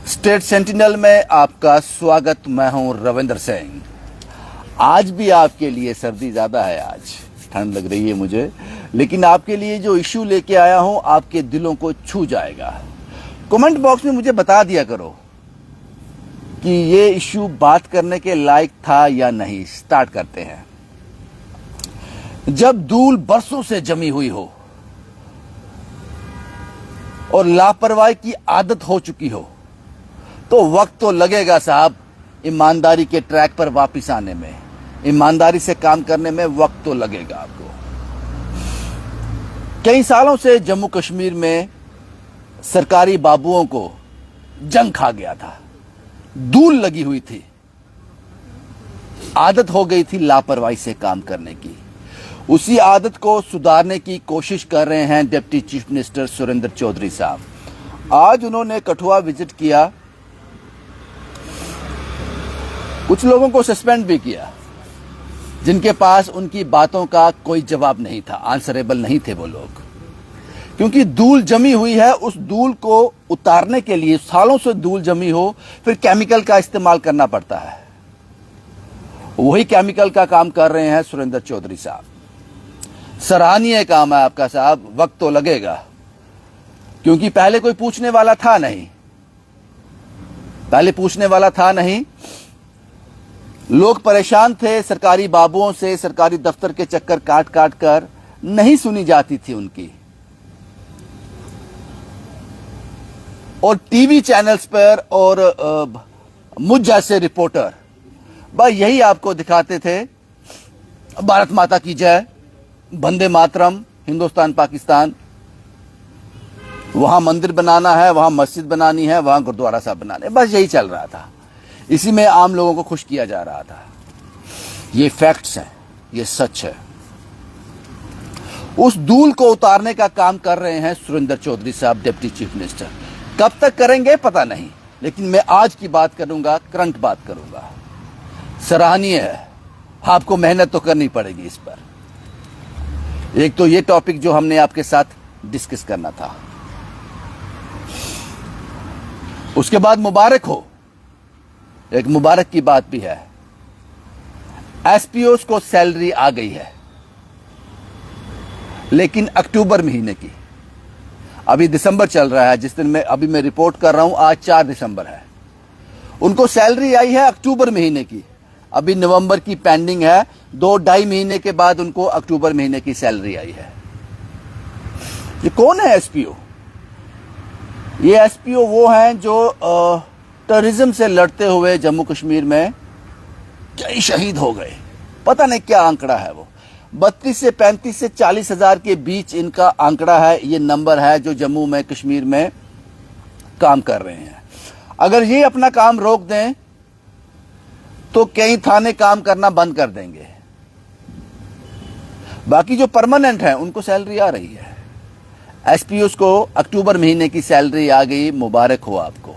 State sentinel में आपका स्वागत। मैं हूं रविंद्र सिंह। आज भी आपके लिए सर्दी ज्यादा है, आज ठंड लग रही है मुझे, लेकिन आपके लिए जो इश्यू लेके आया हूं आपके दिलों को छू जाएगा। कमेंट बॉक्स में मुझे बता दिया करो कि ये इश्यू बात करने के लायक था या नहीं। स्टार्ट करते हैं। जब धूल बरसों से जमी हुई हो और लापरवाही की आदत हो चुकी हो तो वक्त तो लगेगा साहब ईमानदारी के ट्रैक पर वापस आने में। ईमानदारी से काम करने में वक्त तो लगेगा आपको। कई सालों से जम्मू कश्मीर में सरकारी बाबुओं को जंग खा गया था, धूल लगी हुई थी, आदत हो गई थी लापरवाही से काम करने की। उसी आदत को सुधारने की कोशिश कर रहे हैं deputy chief minister Surendra Chaudhary साहब। आज उन्होंने कठुआ विजिट किया, कुछ लोगों को सस्पेंड भी किया जिनके पास उनकी बातों का कोई जवाब नहीं था, आंसरेबल नहीं थे वो लोग। क्योंकि धूल जमी हुई है, उस धूल को उतारने के लिए सालों से धूल जमी हो फिर केमिकल का इस्तेमाल करना पड़ता है। वही केमिकल का काम कर रहे हैं सुरेंद्र चौधरी साहब। सराहनीय काम है आपका साहब। वक्त तो लगेगा क्योंकि पहले कोई पूछने वाला था नहीं, पहले पूछने वाला था नहीं। लोग परेशान थे सरकारी बाबुओं से, सरकारी दफ्तर के चक्कर काट काट कर नहीं सुनी जाती थी उनकी। और टीवी चैनल्स पर और मुझ जैसे रिपोर्टर बस यही आपको दिखाते थे, भारत माता की जय, वंदे मातरम, हिंदुस्तान पाकिस्तान, वहां मंदिर बनाना है, वहां मस्जिद बनानी है, वहां गुरुद्वारा साहब बनाने है, बस यही चल रहा था। इसी में आम लोगों को खुश किया जा रहा था। ये फैक्ट्स हैं, ये सच है। उस धूल को उतारने का काम कर रहे हैं सुरेंद्र चौधरी साहब, डिप्टी चीफ मिनिस्टर। कब तक करेंगे पता नहीं, लेकिन मैं आज की बात करूंगा, करंट बात करूंगा। सराहनीय है, आपको मेहनत तो करनी पड़ेगी इस पर। एक तो ये टॉपिक जो हमने आपके साथ डिस्कस करना था, उसके बाद मुबारक हो, एक मुबारक की बात भी है। एसपीओस को सैलरी आ गई है, लेकिन अक्टूबर महीने की। अभी दिसंबर चल रहा है, जिस दिन मैं अभी मैं रिपोर्ट कर रहा हूं, आज 4 दिसंबर है। उनको सैलरी आई है अक्टूबर महीने की, अभी नवंबर की पेंडिंग है। 2-2.5 महीने के बाद उनको अक्टूबर महीने की सैलरी आई है। ये कौन है एसपीओ? ये एसपीओ वो हैं जो टेररिज्म से लड़ते हुए जम्मू कश्मीर में कई शहीद हो गए। पता नहीं क्या आंकड़ा है वो, 32 से 35 से 40 हजार के बीच इनका आंकड़ा है। ये नंबर है जो जम्मू में कश्मीर में काम कर रहे हैं। अगर ये अपना काम रोक दें तो कई थाने काम करना बंद कर देंगे। बाकी जो परमानेंट हैं उनको सैलरी आ रही है। एसपीओस को अक्टूबर महीने की सैलरी आ गई, मुबारक हो आपको।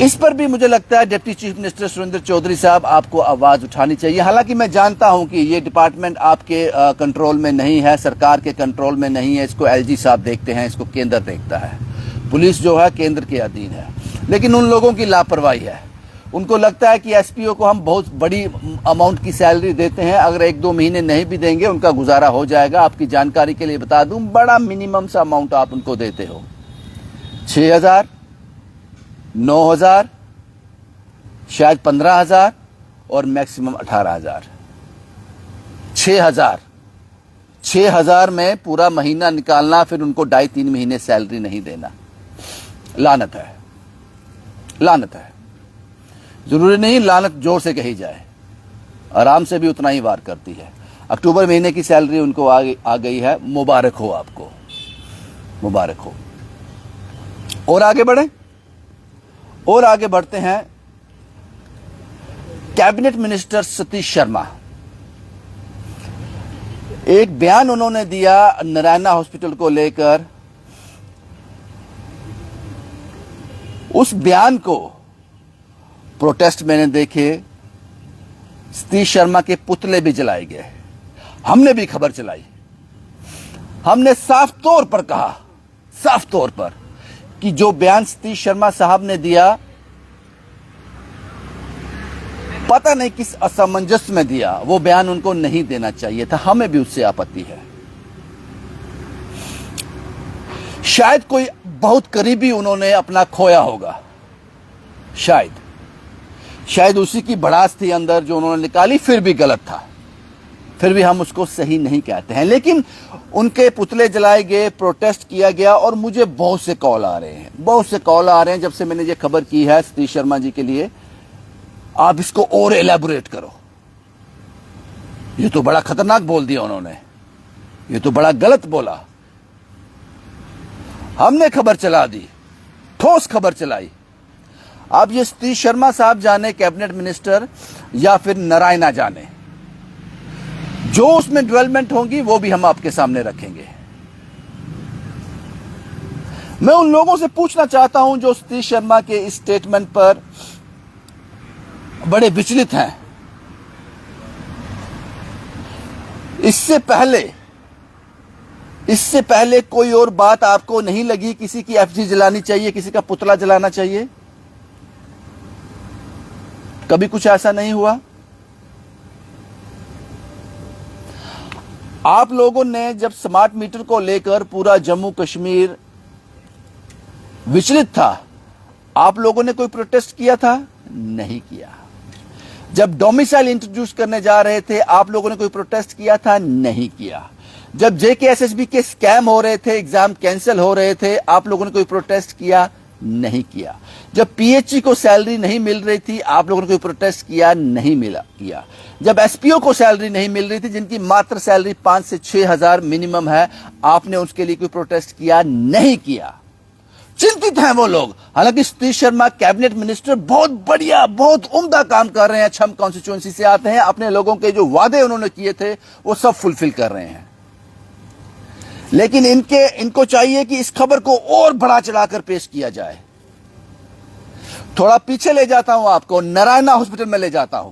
इस पर भी मुझे लगता है deputy chief minister Surendra Chaudhary साहब आपको आवाज उठानी चाहिए। हालांकि मैं जानता हूं कि ये डिपार्टमेंट आपके कंट्रोल में नहीं है, सरकार के कंट्रोल में नहीं है। इसको एलजी साहब देखते हैं, इसको केंद्र देखता है। पुलिस जो है केंद्र के अधीन है, लेकिन उन लोगों की लापरवाही है। उनको लगता है कि एसपीओ को हम बहुत बड़ी अमाउंट की सैलरी देते हैं, अगर 1-2 महीने नहीं भी देंगे उनका गुजारा हो जाएगा। आपकी जानकारी के लिए बता दूं, बड़ा मिनिमम सा अमाउंट आप उनको देते हो, 6,000, 9,000, शायद 15,000 और मैक्सिमम 18,000। 6,000 में पूरा महीना निकालना, फिर उनको 2.5-3 महीने सैलरी नहीं देना। लानत है, लानत है। जरूरी नहीं लानत जोर से कही जाए, आराम से भी उतना ही वार करती है। अक्टूबर महीने की सैलरी उनको आ गई है, मुबारक हो आपको, मुबारक हो। और आगे बढ़े, और आगे बढ़ते हैं। कैबिनेट मिनिस्टर सतीश शर्मा, एक बयान उन्होंने दिया नारायणा हॉस्पिटल को लेकर। उस बयान को प्रोटेस्ट मैंने देखे, सतीश शर्मा के पुतले भी जलाए गए, हमने भी खबर चलाई। हमने साफ तौर पर कहा साफ तौर पर कि जो बयान सतीश शर्मा साहब ने दिया, पता नहीं किस असमंजस में दिया, वो बयान उनको नहीं देना चाहिए था। हमें भी उससे आपत्ति है। शायद कोई बहुत करीबी उन्होंने अपना खोया होगा, शायद उसी की भड़ास थी अंदर जो उन्होंने निकाली, फिर भी गलत था, फिर भी हम उसको सही नहीं कहते हैं। लेकिन उनके पुतले जलाए गए, प्रोटेस्ट किया गया, और मुझे बहुत से कॉल आ रहे हैं जब से मैंने ये खबर की है सतीश शर्मा जी के लिए, आप इसको और एलैबोरेट करो, ये तो बड़ा खतरनाक बोल दिया उन्होंने, ये तो बड़ा गलत बोला। हमने खबर चला दी, ठोस खबर चलाई। अब ये सतीश शर्मा साहब जाने, कैबिनेट मिनिस्टर, या फिर नारायणा जाने, जो उसमें डेवलपमेंट होंगी वो भी हम आपके सामने रखेंगे। मैं उन लोगों से पूछना चाहता हूं जो सतीश शर्मा के इस स्टेटमेंट पर बड़े विचलित हैं। इससे पहले कोई और बात आपको नहीं लगी? किसी की एफजी जलानी चाहिए, किसी का पुतला जलाना चाहिए? कभी कुछ ऐसा नहीं हुआ? आप लोगों ने जब स्मार्ट मीटर को लेकर पूरा जम्मू कश्मीर विचलित था, आप लोगों ने कोई प्रोटेस्ट किया था? नहीं किया। जब डोमिसाइल इंट्रोड्यूस करने जा रहे थे, आप लोगों ने कोई प्रोटेस्ट किया था? नहीं किया। जब जेकेएसएसबी के स्कैम हो रहे थे, एग्जाम कैंसिल हो रहे थे, आप लोगों ने कोई प्रोटेस्ट किया? नहीं किया। जब पीएचई को सैलरी नहीं मिल रही थी, आप लोगों ने कोई प्रोटेस्ट किया? नहीं किया। जब एसपीओ को सैलरी नहीं मिल रही थी, जिनकी मात्र सैलरी 5 से 6 हजार मिनिमम है, आपने उसके लिए कोई प्रोटेस्ट किया? नहीं किया। चिंतित हैं वो लोग। हालांकि सतीश शर्मा कैबिनेट मिनिस्टर बहुत बढ़िया, बहुत उम्दा काम कर रहे हैं, छम कॉन्स्टिट्यूएंसी से आते हैं, अपने लोगों के जो वादे उन्होंने किए थे वो सब फुलफिल कर रहे हैं। लेकिन इनको चाहिए कि इस खबर को और बढ़ा चढ़ाकर पेश किया जाए। थोड़ा पीछे ले जाता हूं आपको, नारायणा हॉस्पिटल में ले जाता हूं,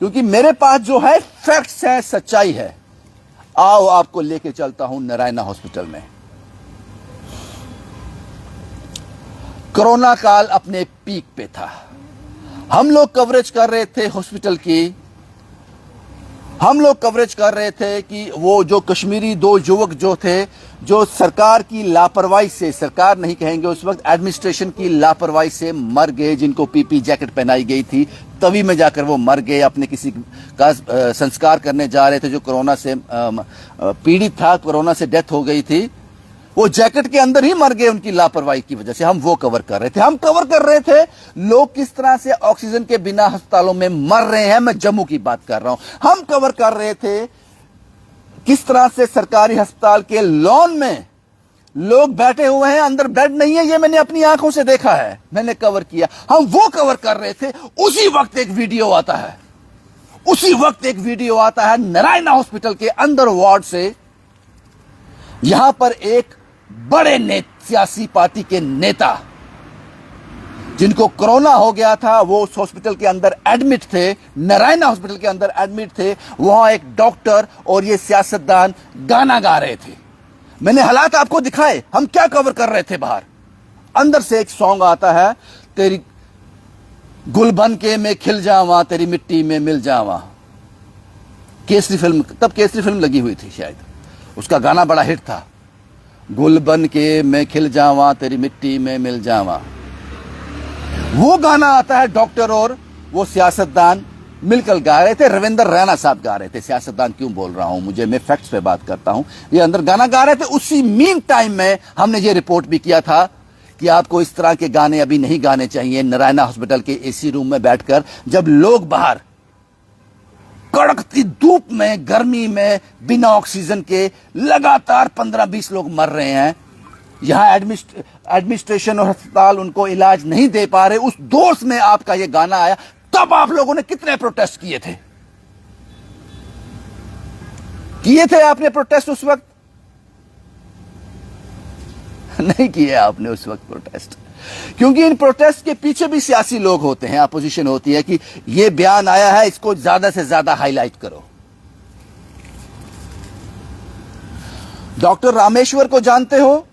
क्योंकि मेरे पास जो है फैक्ट्स है, सच्चाई है। आओ आपको लेके चलता हूं नारायणा हॉस्पिटल में। कोरोना काल अपने पीक पे था, हम लोग कवरेज कर रहे थे हॉस्पिटल की, हम लोग कवरेज कर रहे थे कि वो जो कश्मीरी 2 युवक जो थे, जो सरकार की लापरवाही से, सरकार नहीं कहेंगे उस वक्त, एडमिनिस्ट्रेशन की लापरवाही से मर गए, जिनको पीपी जैकेट पहनाई गई थी, तवी में जाकर वो मर गए, अपने किसी का संस्कार करने जा रहे थे जो कोरोना से पीड़ित था, कोरोना से डेथ हो गई थी, वो जैकेट के अंदर ही मर गए उनकी लापरवाही की वजह से। हम वो कवर कर रहे थे। हम कवर कर रहे थे लोग किस तरह से ऑक्सीजन के बिना अस्पतालों में मर रहे हैं। मैं जम्मू की बात कर रहा हूं। हम कवर कर रहे थे किस तरह से सरकारी अस्पताल के लॉन में लोग बैठे हुए हैं, अंदर बेड नहीं है, ये मैंने अपनी आंखों से देखा है, मैंने कवर किया। हम वो कवर कर रहे थे। उसी वक्त एक वीडियो आता है, नारायणा हॉस्पिटल के अंदर वार्ड से। यहां पर एक बड़े सियासी पार्टी के नेता जिनको कोरोना हो गया था, वो उस हॉस्पिटल के अंदर एडमिट थे, नारायणा हॉस्पिटल के अंदर एडमिट थे। वहां एक डॉक्टर और ये सियासतदान गाना गा रहे थे। मैंने हालात आपको दिखाए, हम क्या कवर कर रहे थे बाहर। अंदर से एक सॉन्ग आता है, तेरी गुल बन के मैं खिल जावा, तेरी मिट्टी में मिल जावा। केसरी फिल्म, तब केसरी फिल्म लगी हुई थी शायद, उसका गाना बड़ा हिट था, गुल बन के मैं खिल जावा, तेरी मिट्टी में मिल जावा। वो गाना आता है, डॉक्टर और वो सियासतदान मिलकर गा रहे थे। रविंदर रैना साहब गा रहे थे। सियासतदान क्यों बोल रहा हूं, मैं फैक्ट्स पे बात करता हूं। ये अंदर गाना गा रहे थे। उसी मीन टाइम में हमने ये रिपोर्ट भी किया था कि आपको इस तरह के गाने अभी नहीं गाने चाहिए। नारायणा हॉस्पिटल के एसी रूम में बैठकर जब लोग बाहर कड़कती धूप में, गर्मी में, बिना ऑक्सीजन के लगातार 15-20 लोग मर रहे हैं, यहां एडमिनिस्ट्रेशन और अस्पताल उनको इलाज नहीं दे पा रहे, उस दोष में आपका यह गाना आया। तब आप लोगों ने कितने प्रोटेस्ट किए थे? आपने प्रोटेस्ट उस वक्त? नहीं किए आपने उस वक्त प्रोटेस्ट, क्योंकि इन प्रोटेस्ट के पीछे भी सियासी लोग होते हैं, अपोजिशन होती है कि यह बयान आया है, इसको ज्यादा से ज्यादा हाईलाइट करो। डॉक्टर रामेश्वर को जानते हो?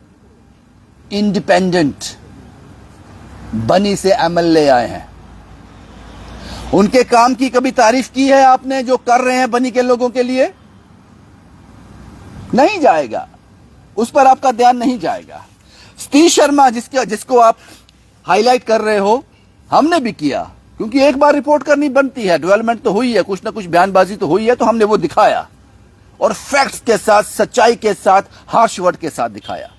इंडिपेंडेंट बनी से एमएलए आए हैं। उनके काम की कभी तारीफ की है आपने जो कर रहे हैं बनी के लोगों के लिए? नहीं जाएगा, उस पर आपका ध्यान नहीं जाएगा। सतीश शर्मा जिसको आप हाईलाइट कर रहे हो, हमने भी किया, क्योंकि एक बार रिपोर्ट करनी बनती है। डेवलपमेंट तो हुई है, कुछ ना कुछ बयानबाजी तो हुई है, तो हमने वो दिखाया और फैक्ट्स के साथ, सच्चाई के साथ, हार्श वर्ड के साथ दिखाया।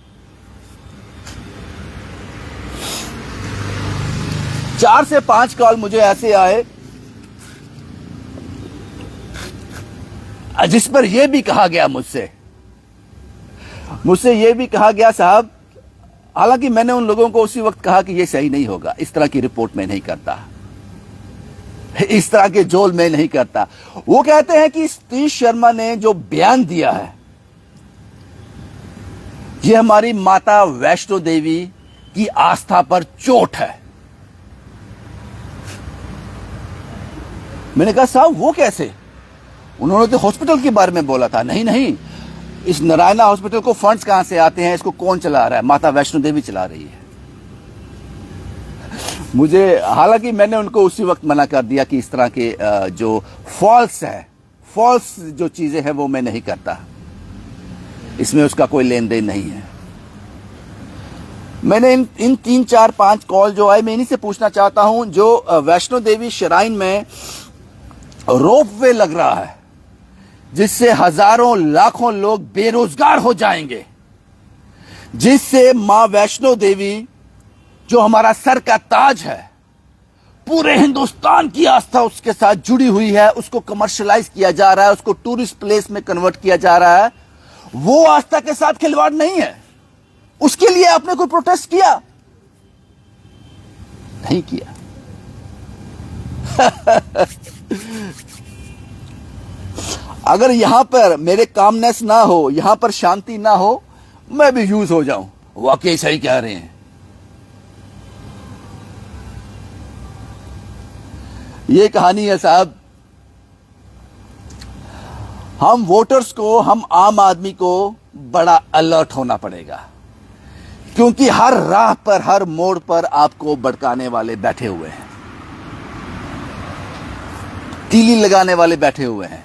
4 से 5 कॉल मुझे ऐसे आए जिस पर यह भी कहा गया मुझसे यह भी कहा गया, साहब, हालांकि मैंने उन लोगों को उसी वक्त कहा कि यह सही नहीं होगा, इस तरह की रिपोर्ट मैं नहीं करता, इस तरह के जोल में नहीं करता। वो कहते हैं कि सतीश शर्मा ने जो बयान दिया है, यह हमारी माता वैष्णो देवी की आस्था पर चोट है। मैंने कहा, साहब वो कैसे? उन्होंने तो हॉस्पिटल के बारे में बोला था। नहीं, इस नारायणा हॉस्पिटल को फंड्स कहां से आते हैं, इसको कौन चला रहा है? माता वैष्णो देवी चला रही है। मुझे, हालांकि मैंने उनको उसी वक्त मना कर दिया कि इस तरह के जो फॉल्स जो चीजें हैं वो मैं नहीं करता, इसमें उसका कोई लेन देन नहीं है। मैंने इन 3, 4, 5 कॉल जो आए, मैं इन्हीं से पूछना चाहता हूं, जो वैष्णो देवी श्राइन में रोपवे लग रहा है जिससे हजारों लाखों लोग बेरोजगार हो जाएंगे, जिससे मां वैष्णो देवी जो हमारा सर का ताज है, पूरे हिंदुस्तान की आस्था उसके साथ जुड़ी हुई है, उसको कमर्शियलाइज किया जा रहा है, उसको टूरिस्ट प्लेस में कन्वर्ट किया जा रहा है, वो आस्था के साथ खिलवाड़ नहीं है। उसके लिए आपने कोई प्रोटेस्ट किया? नहीं किया। अगर यहां पर मेरे कामनेस ना हो, यहां पर शांति ना हो, मैं भी यूज हो जाऊं। वाकई सही कह रहे हैं। ये कहानी है साहब। हम वोटर्स को, हम आम आदमी को बड़ा अलर्ट होना पड़ेगा, क्योंकि हर राह पर, हर मोड़ पर आपको भड़काने वाले बैठे हुए हैं, तीली लगाने वाले बैठे हुए हैं।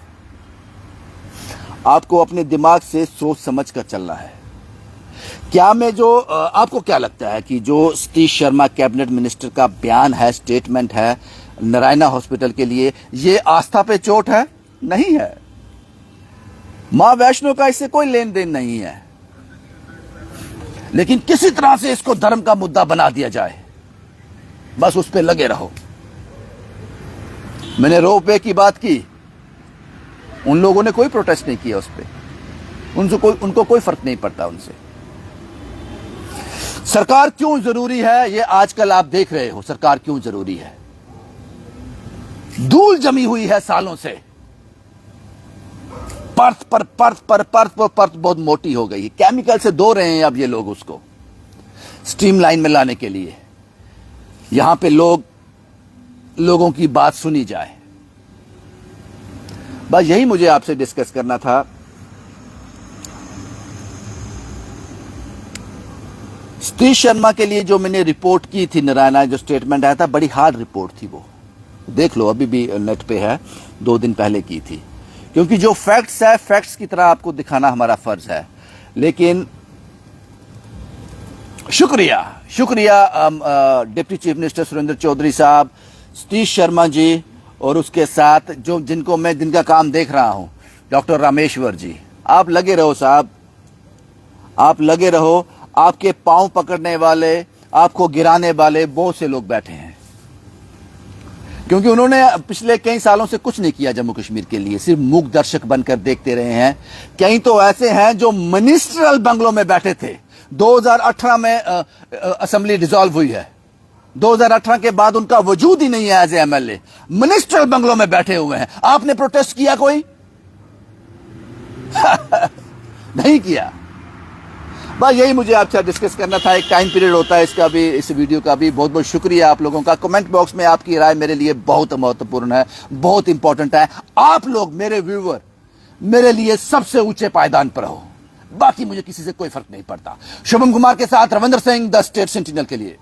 आपको अपने दिमाग से सोच समझ कर चलना है। क्या मैं जो, आपको क्या लगता है कि जो सतीश शर्मा कैबिनेट मिनिस्टर का बयान है, स्टेटमेंट है नारायणा हॉस्पिटल के लिए, ये आस्था पे चोट है? नहीं है। मां वैष्णो का इससे कोई लेन देन नहीं है, लेकिन किसी तरह से इसको धर्म का मुद्दा बना दिया जाए, बस उस पे लगे रहो। मैंने रोपवे की बात की, उन लोगों ने कोई प्रोटेस्ट नहीं किया उस पे, उनको कोई फर्क नहीं पड़ता उनसे। सरकार क्यों जरूरी है, ये आजकल आप देख रहे हो। सरकार क्यों जरूरी है? धूल जमी हुई है सालों से, परत पर परत बहुत मोटी हो गई है। केमिकल से धो रहे हैं अब ये लोग उसको स्ट्रीमलाइन में लाने के लिए, यहां पे लोगों की बात सुनी जाए। बस यही मुझे आपसे डिस्कस करना था। सतीश शर्मा के लिए जो मैंने रिपोर्ट की थी, नारायणा जो स्टेटमेंट आया था, बड़ी हार्ड रिपोर्ट थी। वो देख लो, अभी भी नेट पे है, 2 दिन पहले की थी। क्योंकि जो फैक्ट्स है, फैक्ट्स की तरह आपको दिखाना हमारा फर्ज है। लेकिन शुक्रिया deputy chief minister Surendra Chaudhary साहब, सतीश शर्मा जी, और उसके साथ जिनका काम देख रहा हूं, डॉक्टर रामेश्वर जी। आप लगे रहो साहब, आप लगे रहो। आपके पांव पकड़ने वाले, आपको गिराने वाले बहुत से लोग बैठे हैं, क्योंकि उन्होंने पिछले कई सालों से कुछ नहीं किया जम्मू कश्मीर के लिए, सिर्फ मूक दर्शक बनकर देखते रहे हैं। कई तो ऐसे हैं जो मिनिस्ट्रियल बंगलों में बैठे थे। 2018 में असेंबली डिसॉल्व हुई है, 2018 के बाद उनका वजूद ही नहीं है एज ए एमएलए, मिनिस्ट्रियल बंगलों में बैठे हुए हैं। आपने प्रोटेस्ट किया कोई? नहीं किया। बस यही मुझे आपसे डिस्कस करना था। एक टाइम पीरियड होता है इसका भी, इस वीडियो का भी। बहुत बहुत शुक्रिया आप लोगों का। कमेंट बॉक्स में आपकी राय मेरे लिए बहुत महत्वपूर्ण है, बहुत इंपॉर्टेंट है। आप लोग, मेरे व्यूअर, मेरे लिए सबसे ऊंचे पायदान पर हो। बाकी मुझे किसी से कोई फर्क नहीं पड़ता। शुभम कुमार के साथ Ravindra Singh, the state sentinel के लिए।